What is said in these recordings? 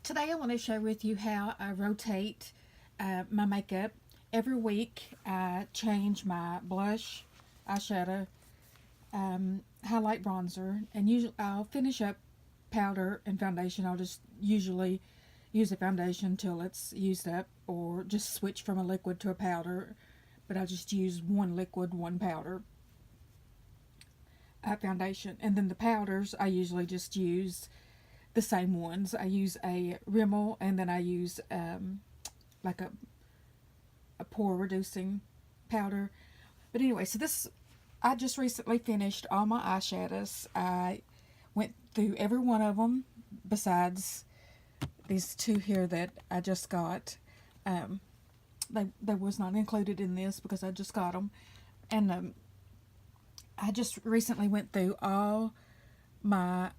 Today I want to share with you how I rotate my makeup. Every week I change my blush, eyeshadow, highlight, bronzer, and usually I'll finish up powder and foundation. I'll just usually use a foundation till it's used up, or just switch from a liquid to a powder. But I just use one liquid, one powder foundation, and then the powders I usually just use the same ones. I use a Rimmel, and then I use like a pore reducing powder. But anyway, so this, I just recently finished all my eyeshadows. I went through every one of them besides these two here that I just got. They was not included in this because I just got them. And I just recently went through all my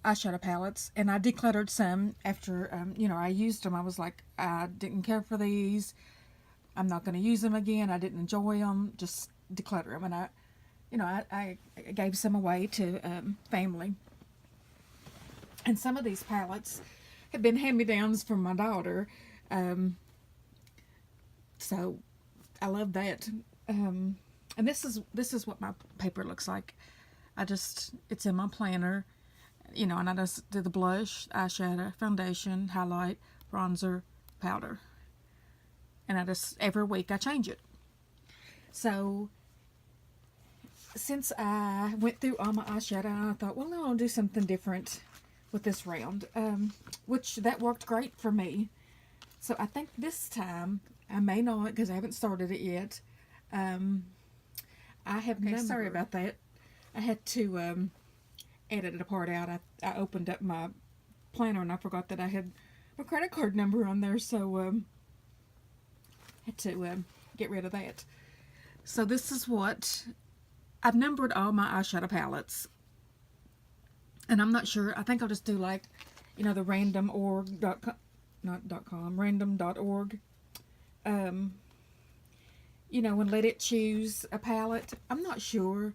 eyeshadow palettes, and I decluttered some after I used them. I was like, I didn't care for these, I'm not going to use them again, I didn't enjoy them, just declutter them. And I gave some away to family. And some of these palettes have been hand-me-downs from my daughter, so I love that. And this is what my paper looks like. It's in my planner. And I just do the blush, eyeshadow, foundation, highlight, bronzer, powder. And every week I change it. So, since I went through all my eyeshadow, I thought, well, no, I'll do something different with this round. Which that worked great for me. So, I think this time, I may not, because I haven't started it yet. I have sorry about that. I had to edited a part out. I opened up my planner and I forgot that I had my credit card number on there, so had to get rid of that. So this is what I've numbered all my eyeshadow palettes, and I'm not sure. I think I'll just do like the random.org, not .com, random.org, and let it choose a palette. I'm not sure.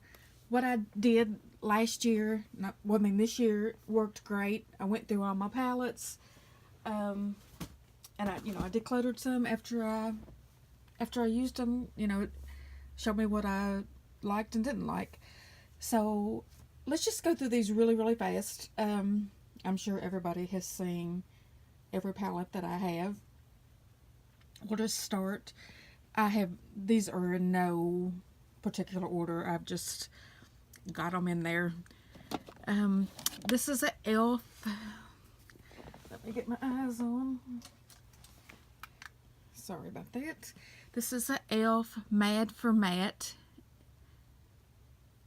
What I did last year, this year worked great. I went through all my palettes, and I decluttered some after I used them. It showed me what I liked and didn't like. So let's just go through these really, really fast. I'm sure everybody has seen every palette that I have. We'll just start. These are in no particular order. I've just got them in there. This is an e.l.f. Let me get my eyes on. Sorry about that. This is an e.l.f. Mad for Matte.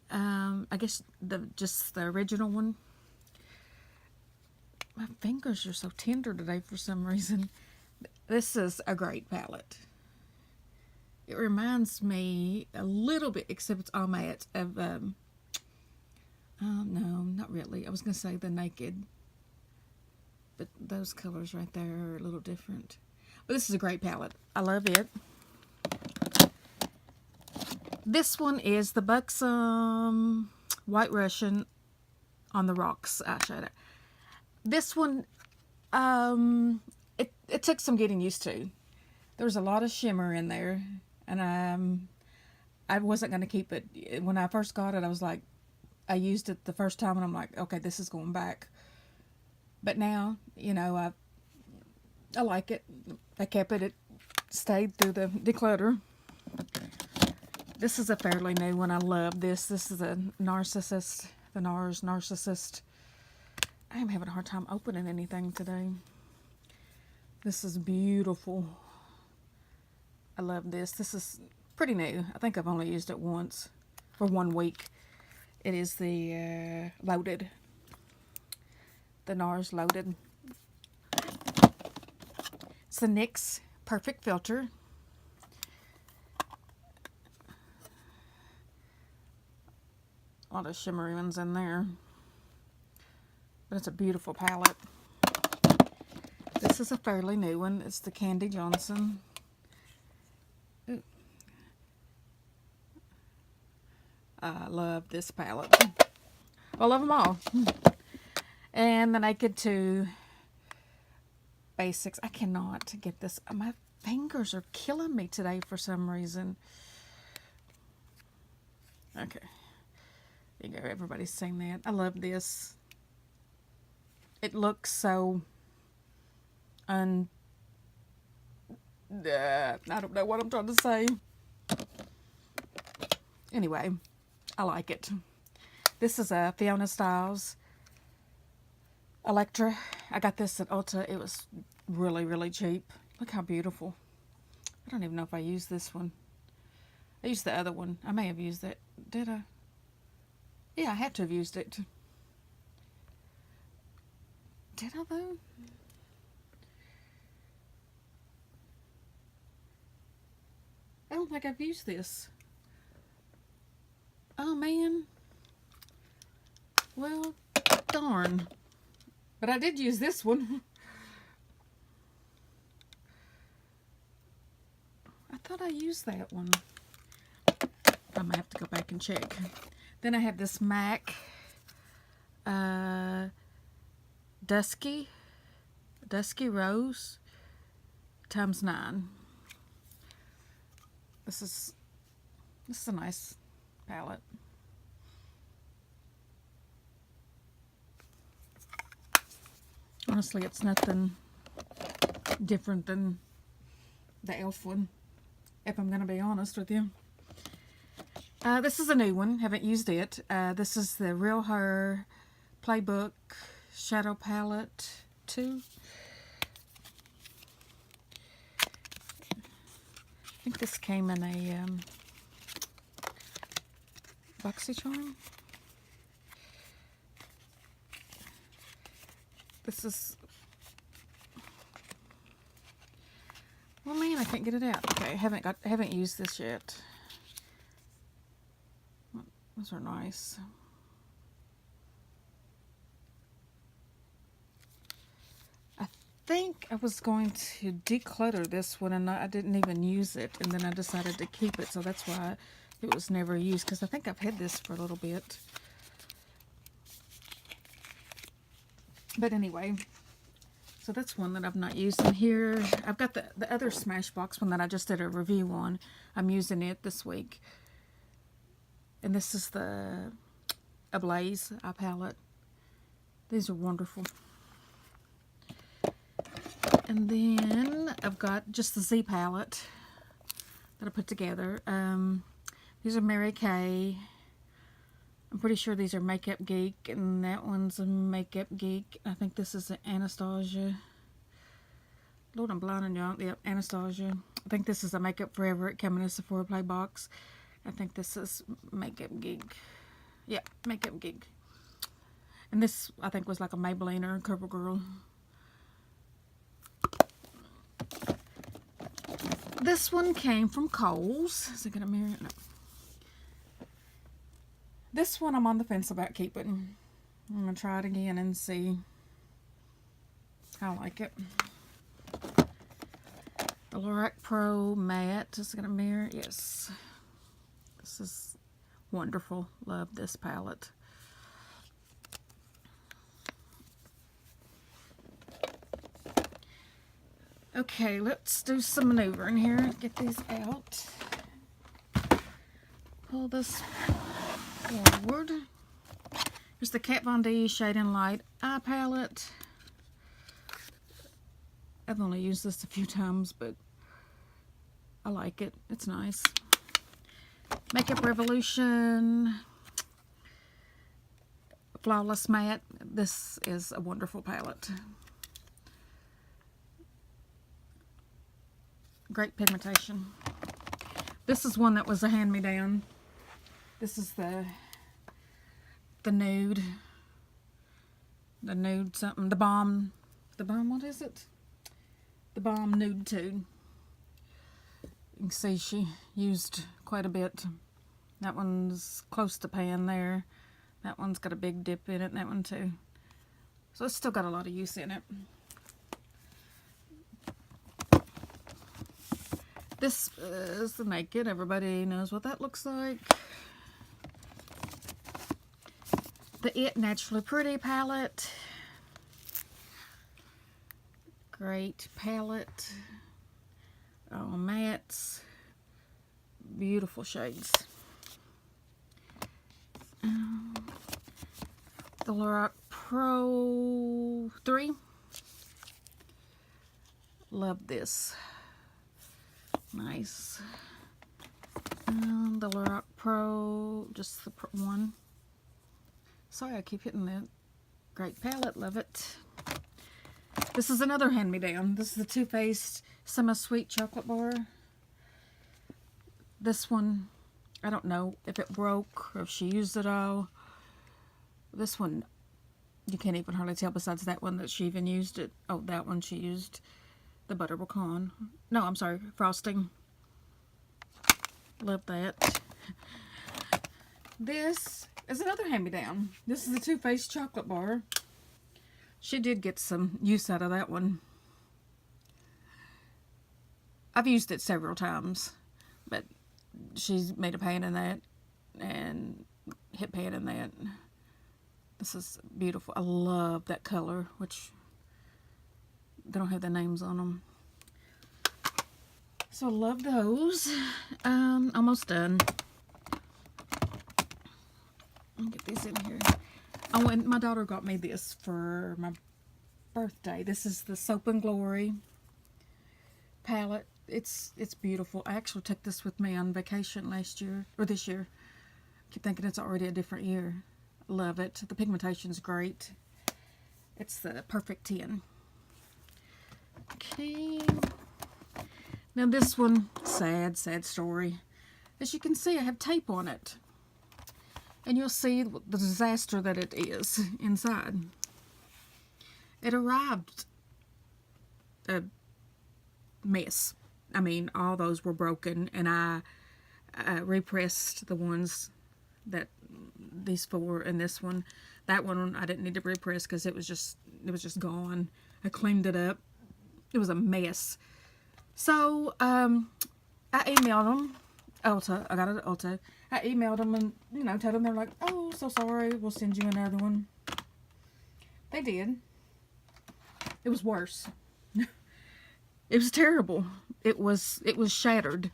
I guess just the original one. My fingers are so tender today for some reason. This is a great palette. It reminds me a little bit, except it's all matte, of oh, no, not really. I was going to say the Naked. But those colors right there are a little different. But this is a great palette. I love it. This one is the Buxom White Russian on the Rocks eyeshadow. This one, it took some getting used to. There was a lot of shimmer in there. And I wasn't going to keep it. When I first got it, I was like, I used it the first time and I'm like, okay, this is going back. But now, I like it. I kept it. It stayed through the declutter. This is a fairly new one. I love this. This is a Narcissist. The NARS Narcissist. I am having a hard time opening anything today. This is beautiful. I love this. This is pretty new. I think I've only used it once for 1 week. It is the Loaded. The NARS Loaded. It's the NYX Perfect Filter. A lot of shimmery ones in there. But it's a beautiful palette. This is a fairly new one. It's the Candy Johnson. I love this palette. I love them all. And the Naked 2 basics. I cannot get this. My fingers are killing me today for some reason. Okay. There you go. Everybody's saying that. I love this. It looks so I don't know what I'm trying to say. Anyway, I like it. This is a Fiona Styles Electra. I got this at Ulta. It was really, really cheap. Look how beautiful. I don't even know if I used this one. I used the other one. I may have used it. Did I? Yeah, I had to have used it. Did I though? I don't think I've used this. Oh man. Well, darn. But I did use this one. I thought I used that one. I might have to go back and check. Then I have this MAC Dusky Rose ×9. This is a nice palette. Honestly, it's nothing different than the e.l.f. one, if I'm going to be honest with you. This is a new one. Haven't used it. This is the Real Her Playbook Shadow Palette 2. I think this came in a BoxyCharm. This is... Oh man, I can't get it out. Okay, I haven't used this yet. Those are nice. I think I was going to declutter this one and I didn't even use it, and then I decided to keep it, so that's why it was never used, because I think I've had this for a little bit. But anyway, so that's one that I've not used. In here, I've got the other Smashbox one that I just did a review on. I'm using it this week. And this is the Ablaze eye palette. These are wonderful. And then I've got just the Z palette that I put together. These are Mary Kay. I'm pretty sure these are Makeup Geek, and that one's a Makeup Geek. I think this is an Anastasia. Lord, I'm blind and young. Yep, Anastasia. I think this is a Makeup Forever. It came in a Sephora Play box. I think this is Makeup Geek. Yeah, Makeup Geek. And this, I think, was like a Maybelline or a CoverGirl. This one came from Kohl's. Is it going to mirror it? No. This one I'm on the fence about keeping. I'm going to try it again and see how I like it. The Lorac Pro Matte. Is it going to mirror? Yes. This is wonderful. Love this palette. Okay, let's do some maneuvering here. Get these out. Pull this forward. Here's the Kat Von D Shade and Light eye palette. I've only used this a few times, but I like it. It's nice. Makeup Revolution Flawless Matte. This is a wonderful palette. Great pigmentation. This is one that was a hand-me-down. This is the nude. The nude something. The Balm, what is it? The Balm Nude 2. You can see she used quite a bit. That one's close to pan there. That one's got a big dip in it, and that one too. So it's still got a lot of use in it. This is the Naked. Everybody knows what that looks like. The It Naturally Pretty palette. Great palette. All mattes. Beautiful shades. The Lorac Pro 3. Love this. Nice. The Lorac Pro, just the one. Sorry, I keep hitting that. Great palette, love it. This is another hand-me-down. This is the Too Faced Semi-Sweet Chocolate Bar. This one, I don't know if it broke or if she used it all. This one, you can't even hardly tell besides that one that she even used it. Oh, that one she used the butter pecan. No, I'm sorry, frosting. Love that. This is another hand-me-down. This is the Too Faced Chocolate Bar. She did get some use out of that one. I've used it several times, but she's made a pan in that and hit pan in that. This is beautiful. I love that color, which they don't have the names on them. So I love those. Almost done. Let me get these in here. Oh, and my daughter got me this for my birthday. This is the Soap and Glory palette. It's beautiful. I actually took this with me on vacation last year, or this year. I keep thinking it's already a different year. Love it. The pigmentation's great. It's the perfect 10. Okay. Now this one, sad story. As you can see, I have tape on it. And you'll see the disaster that it is inside. It arrived a mess. I mean, all those were broken, and I repressed the ones that these 4 and this one. That one I didn't need to repress because it was just gone. I cleaned it up. It was a mess. So I emailed them. Ulta. I got it at Ulta. I emailed them and, you know, told them, they're like, oh, so sorry, we'll send you another one. They did. It was worse. It was terrible. It was shattered.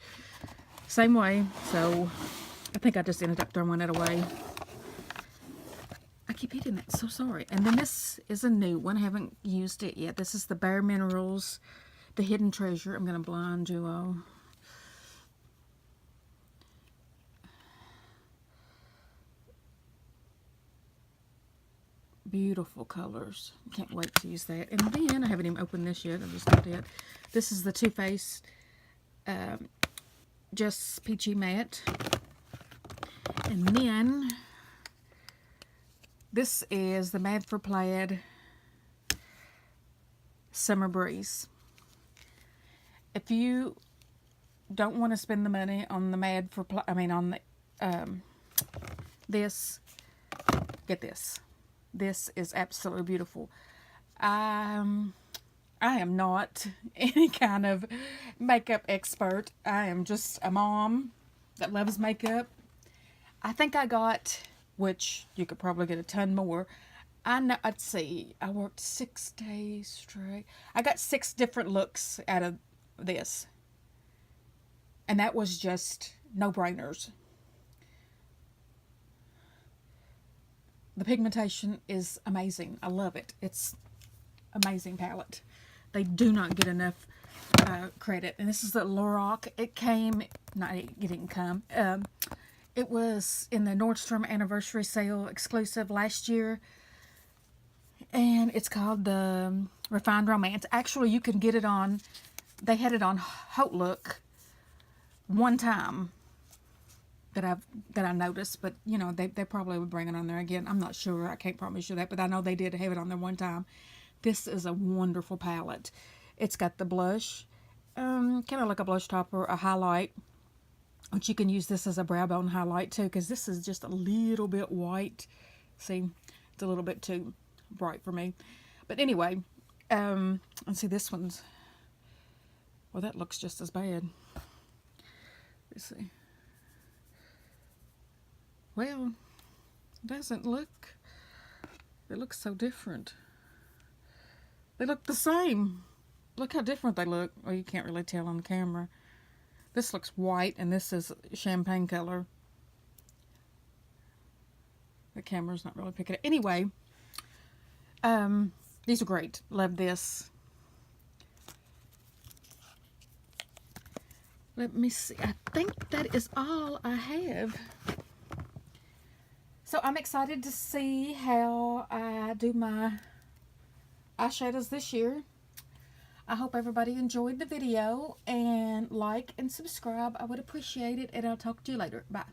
Same way. So I think I just ended up throwing it away. I keep hitting it. So sorry. And then this is a new one. I haven't used it yet. This is the Bare Minerals, the Hidden Treasure. I'm going to blind you all. Beautiful colors. Can't wait to use that. And then, I haven't even opened this yet. I just got it. This is the Too Faced Just Peachy Matte. And then, this is the Mad for Plaid Summer Breeze. If you don't want to spend the money on the Mad for Plaid, on the, this, get this. This is absolutely beautiful. I am not any kind of makeup expert. I am just a mom that loves makeup. I think I got, which you could probably get a ton more. Let's see, I worked 6 days straight. I got 6 different looks out of this. And that was just no-brainers. The pigmentation is amazing. I love it. It's amazing palette. They do not get enough credit. And this is the Lorac. It came, it didn't come. It was in the Nordstrom anniversary sale exclusive last year. And it's called the Refined Romance. Actually, you can get it on, they had it on Hot Look one time. That I noticed, but you know, they probably would bring it on there again. I'm not sure. I can't promise you that, but I know they did have it on there one time. This is a wonderful palette. It's got the blush, kind of like a blush topper, a highlight, which you can use this as a brow bone highlight too, because this is just a little bit white. See, it's a little bit too bright for me. But anyway, let's see, this one's, well, that looks just as bad. Let's see. Well, it doesn't look, it looks so different. They look the same. look how different they look. Well, you can't really tell on the camera. This looks white, and this is champagne color. The camera's not really picking it. Anyway, these are great. Love this. Let me see. I think that is all I have. So I'm excited to see how I do my eyeshadows this year. I hope everybody enjoyed the video, and like and subscribe. I would appreciate it, and I'll talk to you later. Bye.